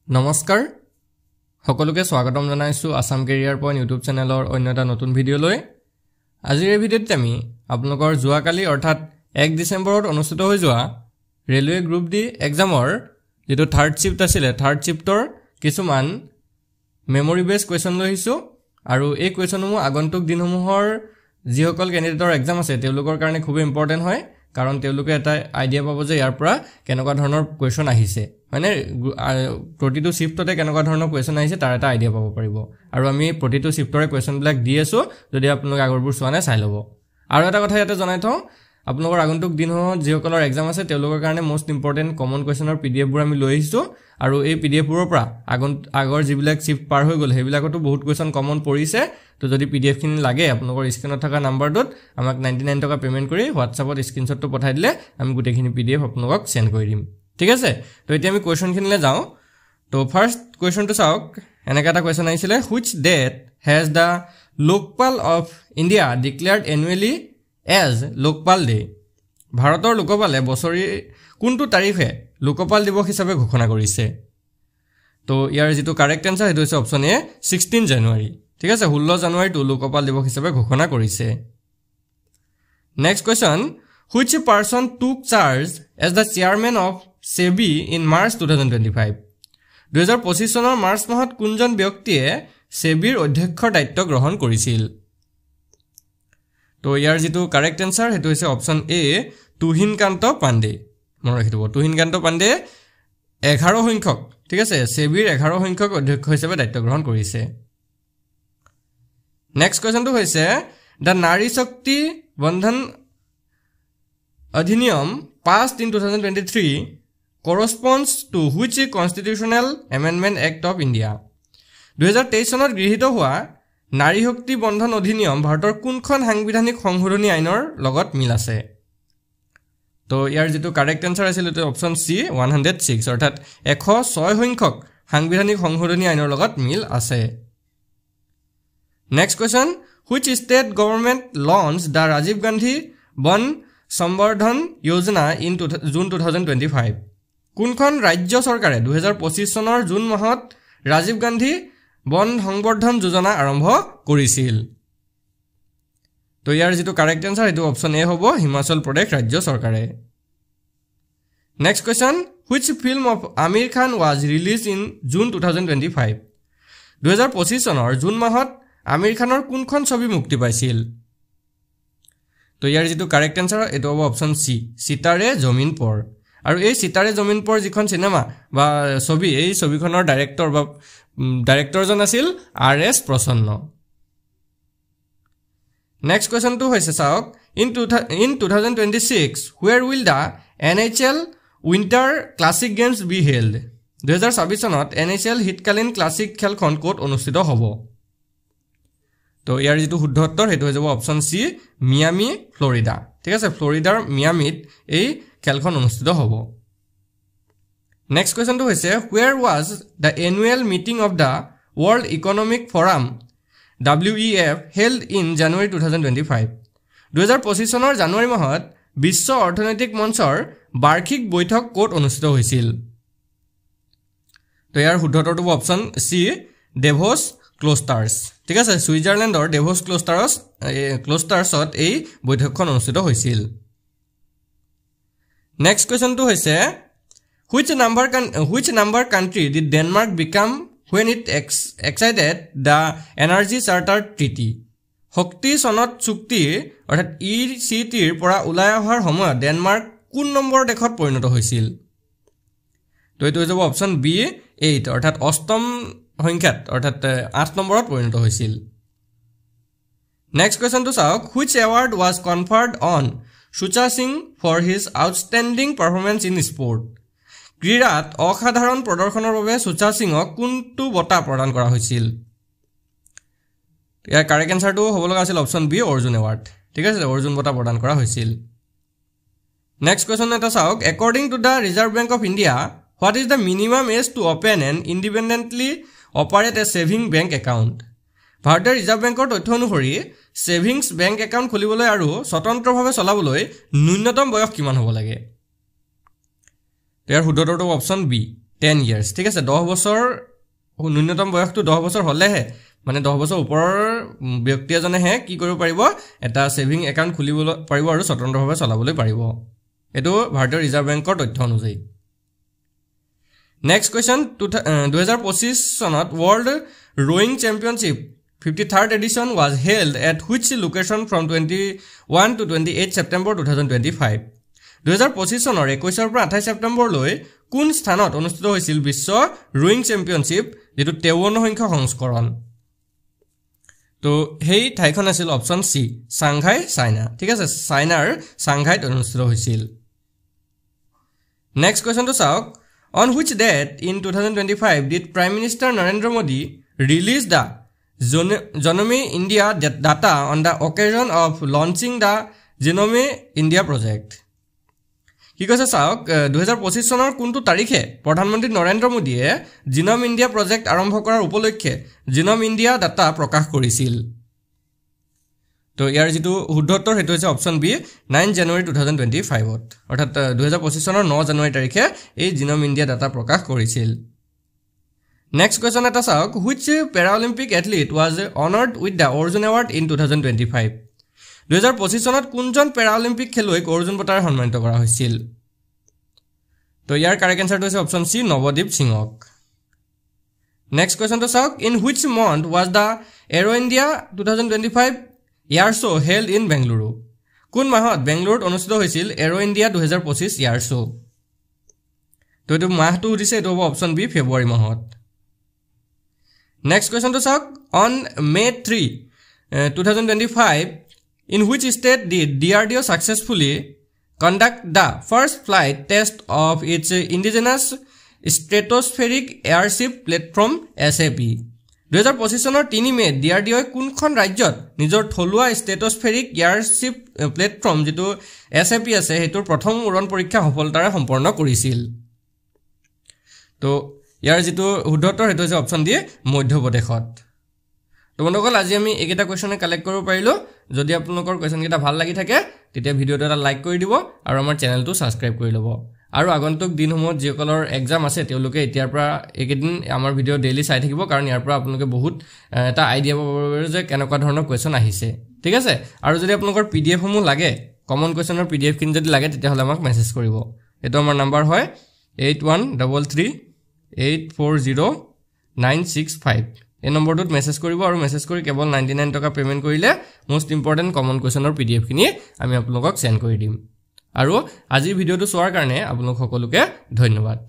নমস্কাৰ সকলোকে স্বাগতম জনাইছো আসাম কেৰিয়াৰ পইণ্ট ইউটিউব চেনেলৰ অন্য এটা নতুন ভিডিঅ' লৈ আজিৰ এই ভিডিঅ'ত আমি আপোনালোকৰ যোৱাকালি অৰ্থাৎ 1 ডিসেম্বৰত অনুষ্ঠিত হৈ যোৱা ৰেলৱে গ্ৰুপ ডি এক্সামৰ যেটো থাৰ্ড শিফট আছিল থাৰ্ড শিফটৰ কিছুমান মেমৰি বেস কোৱেশ্চন লৈ আহিছো আৰু এই কোৱেশ্চনসমূহ আগন্তুক দিনসমূহৰ যিসকল ক্যান্ডিডেটৰ এক্সাম আছে তেওঁলোকৰ কাৰণে খুব ইম্পৰ্টেন্ট হয় কাৰণ তেওঁলোকে এটা আইডিয়া পাব যে ইয়াৰ পৰা কেনেকুৱা ধৰণৰ কোৱেশ্চন আহিছে মানে প্ৰতিটো শিফটতে কেনেকুৱা ধৰণৰ কোৱেশ্চন আহিছে তাৰ এটা আইডিয়া পাব পাৰিব আৰু আমি প্ৰতিটো শিফটৰে কোৱেশ্চন বিলাক দি আছো যদি আপোনালোকে আগৰবোৰ চোৱা নাই চাই ল'ব আৰু এটা কথা ইয়াতে জনাই থওঁ আপোনালোকৰ আগন্তুক দিনসমূহত যিসকলৰ এক্সাম আছে তেওঁলোকৰ কাৰণে মোস্ট ইম্পৰ্টেন্ট কমন কোৱেশ্চনৰ পিডিএফ বোৰ আমি লৈ আহিছো আৰু এই পিডিএফ বোৰৰ পৰা আগৰ যিবিলাক শিফট পাৰ হৈ গ'ল সেইবিলাকতো বহুত কোৱেশ্চন কমন পৰিছে তো যদি পিডিএফ খিনি লাগে আপোনালোকৰ স্ক্ৰিনত থকা নাম্বাৰটোত আমাক 99 টকা পেমেন্ট কৰি হোৱাটছআপত স্ক্ৰিনশ্বটটো পঠাই দিলে আমি গোটেইখিনি পিডিএফ আপোনালোকক সেন্ড কৰি দিম ঠিক আছে তো এতিয়া আমি কোৱেশ্চন খিনিলে যাও তো ফাৰ্স্ট কোৱেশ্চনটো চাওক এনেকা এটা কোৱেশ্চন আহিছিলে which date has the Lokpal of India declared annually as Lokpal Day ভাৰতৰ লোকপালে বছৰি কোনটো তাৰিখে লোকপাল দিৱস হিচাপে ঘোষণা কৰিছে তো ইয়াৰ যেটো কাৰেক্ট আনসাৰ হেতু হৈছে অপচন এ 16 জানুৱাৰী ঠিক আছে 16 জানুৱাৰীটো লোকপাল দিৱস হিচাপে ঘোষণা কৰিছে next question which person took charge as the chairman of SEBI in March 2025 2025 চনৰ মাৰ্চ মাহত কোনজন ব্যক্তিয়ে SEBIৰ অধ্যক্ষৰ দায়িত্ব গ্ৰহণ কৰিছিল তো ইয়াৰ যেটো কাৰেক্ট আনসাৰ হেতু হৈছে অপচন এ তুহিনকান্ত পাণ্ডে মনত ৰাখিব তুহিনকান্ত পাণ্ডে 11 সংখ্যক ঠিক আছে SEBIৰ 11 সংখ্যক অধ্যক্ষ হিচাপে দায়িত্ব গ্ৰহণ কৰিছে নেক্সট কোৱেশ্চনটো হৈছে the Nari Shakti Bandhan Adhiniyam passed in 2023 corresponds to which constitutional amendment act of India 2023 চনত গৃহীত হোৱা নাৰী শক্তি বন্ধন অধিনিয়ম ভাৰতৰ কোনখন সাংবিধানিক সংশোধনী আইনৰ লগত মিল আছে তো ইয়াৰ যেটো কাৰেক্ট আনসাৰ আছিল এটো অপচন সি 106 অৰ্থাৎ 106 সংখ্যক সাংবিধানিক সংশোধনী আইনৰ লগত মিল আছে next question which state government launched the Rajiv Gandhi Ban Sambardhan Yojana in June 2025 কোনখন ৰাজ্য চৰকাৰে 2025 চনৰ জুন মাহত ৰাজীৱ গান্ধী বন সংবৰ্ধন যোজনা আৰম্ভ কৰিছিল তো ইয়াৰ যেটো কাৰেক্ট আনসাৰ এটো অপচন এ হ'ব হিমাচল প্ৰদেশ ৰাজ্য চৰকাৰে next question which film of Amir Khan was released in June 2025 2025 চনৰ জুন মাহত আমিৰ খানৰ কোনখন ছবি মুক্তি পাইছিল তো ইয়াৰ যেটো কাৰেক্ট আনসাৰ এটো হ'ব অপচন সি সিতাৰে জমিন পৰ আৰু এই সিতাৰে জমিন পৰ যিখন সিনেমা বা ছবি এই ছবিখনৰ ডাইৰেক্টৰজন আছিল আৰ.এছ. প্ৰসন্ন নেক্সট কোৱেশ্চনটো হৈছে চাওক in 2026 where will the NHL Winter Classic Games be held 2026 চনত NHL শীতকালীন ক্লাসিক খেলখন ক'ত অনুষ্ঠিত হ'ব তো ইয়াৰ যেটো শুদ্ধ উত্তৰ হেতু হৈ যাব অপচন সি মিয়ামি ফ্লোৰিডা ঠিক আছে ফ্লোৰিডাৰ মিয়ামিত এই খেলখন অনুষ্ঠিত হ'ব নেক্সট কোৱেশ্চনটো হৈছে where was the annual meeting of the World Economic Forum WEF held in January 2025 2025 চনৰ জানুৱাৰী মাহত বিশ্ব অৰ্থনৈতিক মঞ্চৰ বাৰ্ষিক বৈঠক ক'ত অনুষ্ঠিত হৈছিল তো ইয়াৰ শুদ্ধ উত্তৰটো অপচন সি ডেভোছ ক্লোষ্টাৰ্ছ ঠিক আছে সুইজাৰলেণ্ডৰ ডেভোছ ক্লোষ্টাৰ্ছত এই বৈঠকখন অনুষ্ঠিত হৈছিল নেক্সট কোৱেশ্চনটো হৈছে which number country did Denmark become when it exited the Energy Charter Treaty শক্তি সনদ চুক্তি অৰ্থাৎ ইচিটিৰ পৰা ওলাই অহাৰ সময়ত ডেনমাৰ্ক কোন নম্বৰ দেশত পৰিণত হৈছিল তো এটো যাব অপচন বি 8 অৰ্থাৎ অষ্টম সংখ্যাত অৰ্থাৎ 8 নম্বৰত পৰিণত হৈছিল নেক্সট কোৱেশ্চনটো চাওক which award was conferred on Sucha Singh for his outstanding performance in sport ক্ৰীড়াত অসাধাৰণ প্ৰদৰ্শনৰ বাবে সুচা সিংক কোনটো বঁটা প্ৰদান কৰা হৈছিল ইয়াৰ কাৰেক্ট আনসাৰটো হ'ব লগা আছিল অপচন বি অৰ্জুন এৱাৰ্ড ঠিক আছে অৰ্জুন বঁটা প্ৰদান কৰা হৈছিল নেক্সট কোৱেশ্চন এটা চাওক according to the Reserve Bank of India what is the minimum age to open and independently operate a saving bank account ভাৰতীয় ৰিজাৰ্ভ বেংকৰ তথ্য অনুসৰি সেভিংস বেংক একাউণ্ট খুলিবলৈ আৰু স্বতন্ত্ৰভাৱে চলাবলৈ ন্যূনতম বয়স কিমান হ'ব লাগে ইয়াৰ শুদ্ধ উত্তৰটো অপচন বি 10 years ঠিক আছে 10 বছৰ ন্যূনতম বয়সটো 10 বছৰ হলেহে মানে 10 বছৰ ওপৰৰ ব্যক্তি এজনেহে কি কৰিব পাৰিব এটা সেভিং একাউন্ট খুলিব পাৰিব আৰু স্বতন্ত্ৰভাৱে চলাবলৈ পাৰিব এটো ভাৰতীয় ৰিজাৰ্ভ বেংকৰ তথ্য অনুযায়ী নেক্সট কোৱেশ্চন 2025 সনত world rowing championship 53rd edition was held at which location from 21 to 28 September 2025 2025 সনৰ 21 পৰা 28 সেপ্টেম্বৰ লৈ কোন স্থানত অনুষ্ঠিত হৈছিল বিশ্ব ৰোয়িং চ্যাম্পিয়নশিপ যেটো 53 সংখ্যক সংস্কৰণ তো হেই ঠাইখন আছিল অপচন সি সাংঘাই চাইনা ঠিক আছে চাইনাৰ সাংঘাইত অনুষ্ঠিত হৈছিল নেক্সট কোৱেশ্চন তো চাওক on which date in 2025 did Prime Minister Narendra Modi release the Genome India data on the occasion of launching the Genome India project কি কৈছে চাওক 2025 সনৰ কোনটো তাৰিখে প্ৰধানমন্ত্ৰী নৰেন্দ্ৰ মোদীয়ে জিনোম ইণ্ডিয়া প্ৰজেক্ট আৰম্ভ কৰাৰ উপলক্ষে জিনোম ইণ্ডিয়া ডাটা প্ৰকাশ কৰিছিল তো ইয়াৰ যেটো শুদ্ধতৰ হেতু হৈছে অপচন বি 9 জানুৱাৰী 2025 ত অৰ্থাৎ 2025 সনৰ 9 জানুৱাৰী তাৰিখে এই জিনোম ইণ্ডিয়া ডাটা প্ৰকাশ কৰিছিল নেক্সট কোৱেশ্চন এটা চাওক which Paralympic athlete was honored with the Arjun Award in 2025 2025 সনত কোনজন প্যাৰালিম্পিক খেলুৱৈক অৰ্জুন বঁটাৰে সন্মানিত কৰা হৈছিল তো ইয়াৰ কাৰেক্ট আনসাৰটো হৈছে অপচন সি নৱদীপ সিংক নেক্সট কোৱেশ্চন তো চাওক in which month was the Aero India 2025 year show held in Bengaluru কোন মাহত বেংগলুৰুত অনুষ্ঠিত হৈছিল Aero India 2025 year show তো এটো মাহটো দিছে এটো অপচন বি ফেব্ৰুৱাৰী মাহত নেক্সট কোৱেশ্চন তো চাওক on May 3 2025 in which state did DRDO successfully conduct the first flight test of its indigenous stratospheric airship platform SAP 2025 সনৰ 3 May DRDO কোনখন ৰাজ্যত নিজৰ থলুৱা stratospheric airship platform যেটো SAP আছে হেতুৰ প্ৰথম উৰণ পৰীক্ষা সফলতাৰে সম্পন্ন কৰিছিল তো ইয়াৰ যেটো শুদ্ধতৰ হেতু হৈছে অপচন ডি মধ্যপ্ৰদেশত তো বন্ধুসকল আজি আমি এইকেইটা কোৱেশ্চনে কালেক্ট কৰিব পাৰিলো যদি আপোনালোকৰ কোৱেশ্চন কেইটা ভাল লাগি থাকে তেতিয়া ভিডিওটো এটা লাইক কৰি দিব আৰু আমাৰ চেনেলটো সাবস্ক্ৰাইব কৰি ল'ব আৰু আগন্তুক দিনসমূহত যিসকলৰ এক্সাম আছে তেওঁলোকে এতিয়াৰ পৰা এইকেইদিন আমাৰ ভিডিও ডেইলি চাই থাকিব কাৰণ ইয়াৰ পৰা আপোনালোকে বহুত এটা আইডিয়া পাব পাৰিব যে কেনেকুৱা ধৰণৰ কোৱেশ্চন আহিছে ঠিক আছে আৰু যদি আপোনালোকৰ পিডিএফ সমূহ লাগে কমন কোৱেশ্চনৰ পিডিএফ কিন যদি লাগে তেতিয়া হলে আমাক মেছেজ কৰিব এটো আমাৰ নম্বৰ হয় 8133840965 এই নম্বৰটোত মেছেজ কৰিব আৰু মেছেজ কৰি কেৱল 99 টকা পেমেন্ট কৰিলে মোস্ট ইম্পৰ্টেন্ট কমন কোৱেশ্চনৰ পিডিএফ খিনি আমি আপোনালোকক সেন্ড কৰি দিম আৰু আজি ভিডিওটো চোৱাৰ কাৰণে আপোনালোক সকলোকে ধন্যবাদ